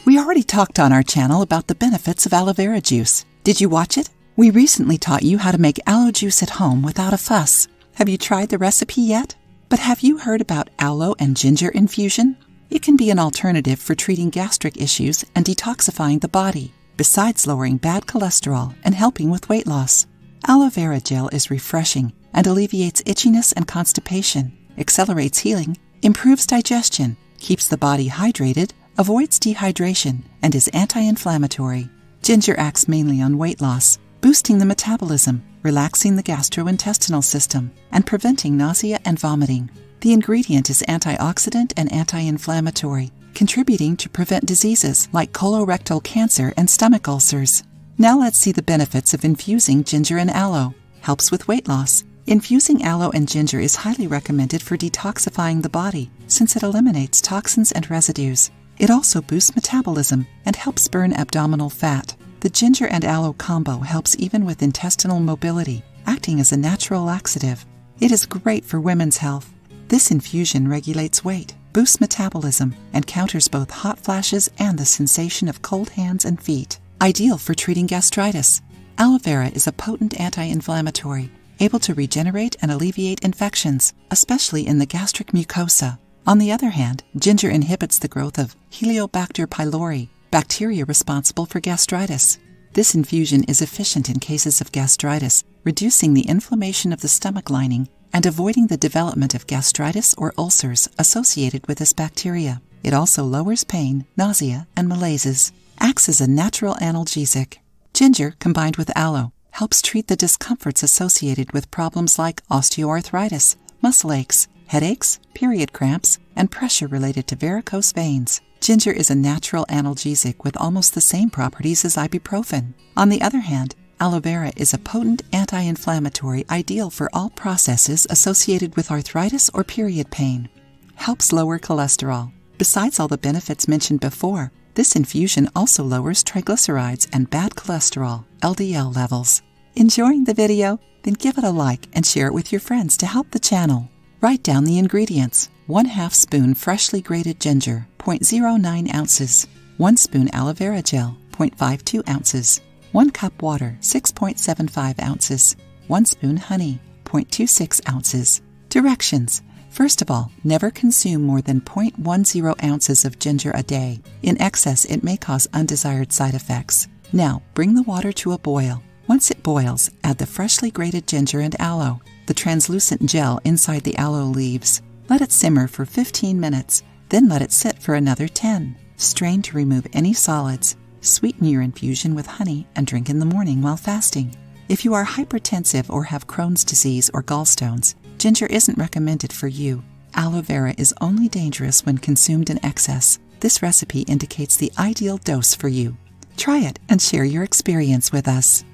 We already talked on our channel about the benefits of aloe vera juice. Did you watch it? We recently taught you how to make aloe juice at home without a fuss. Have you tried the recipe yet? But have you heard about aloe and ginger infusion? It can be an alternative for treating gastric issues and detoxifying the body, besides lowering bad cholesterol and helping with weight loss. Aloe vera gel is refreshing and alleviates itchiness and constipation, accelerates healing, improves digestion, keeps the body hydrated, avoids dehydration, and is anti-inflammatory. Ginger acts mainly on weight loss, boosting the metabolism, relaxing the gastrointestinal system, and preventing nausea and vomiting. The ingredient is antioxidant and anti-inflammatory, contributing to prevent diseases like colorectal cancer and stomach ulcers. Now let's see the benefits of infusing ginger and aloe. Helps with weight loss. Infusing aloe and ginger is highly recommended for detoxifying the body, since it eliminates toxins and residues. It also boosts metabolism and helps burn abdominal fat. The ginger and aloe combo helps even with intestinal mobility, acting as a natural laxative. It is great for women's health. This infusion regulates weight, boosts metabolism, and counters both hot flashes and the sensation of cold hands and feet. Ideal for treating gastritis. Aloe vera is a potent anti-inflammatory, able to regenerate and alleviate infections, especially in the gastric mucosa. On the other hand, ginger inhibits the growth of Helicobacter pylori, bacteria responsible for gastritis. This infusion is efficient in cases of gastritis, reducing the inflammation of the stomach lining and avoiding the development of gastritis or ulcers associated with this bacteria. It also lowers pain, nausea, and malaises. Acts as a natural analgesic. Ginger, combined with aloe, helps treat the discomforts associated with problems like osteoarthritis, muscle aches, headaches, period cramps, and pressure related to varicose veins. Ginger is a natural analgesic with almost the same properties as ibuprofen. On the other hand, aloe vera is a potent anti-inflammatory ideal for all processes associated with arthritis or period pain. Helps lower cholesterol. Besides all the benefits mentioned before, this infusion also lowers triglycerides and bad cholesterol, LDL levels. Enjoying the video? Then give it a like and share it with your friends to help the channel. Write down the ingredients. 1/2 spoon freshly grated ginger, 0.09 ounces. 1 spoon aloe vera gel, 0.52 ounces. 1 cup water, 6.75 ounces. 1 spoon honey, 0.26 ounces. Directions. First of all, never consume more than 0.10 ounces of ginger a day. In excess, it may cause undesired side effects. Now, bring the water to a boil. Once it boils, add the freshly grated ginger and aloe, the translucent gel inside the aloe leaves. Let it simmer for 15 minutes, then let it sit for another 10. Strain to remove any solids. Sweeten your infusion with honey and drink in the morning while fasting. If you are hypertensive or have Crohn's disease or gallstones, ginger isn't recommended for you. Aloe vera is only dangerous when consumed in excess. This recipe indicates the ideal dose for you. Try it and share your experience with us.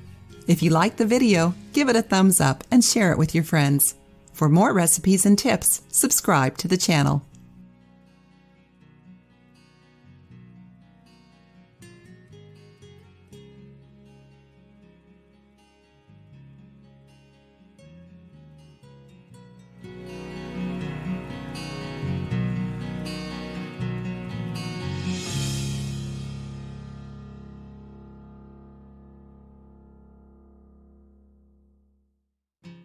If you liked the video, give it a thumbs up and share it with your friends. For more recipes and tips, subscribe to the channel.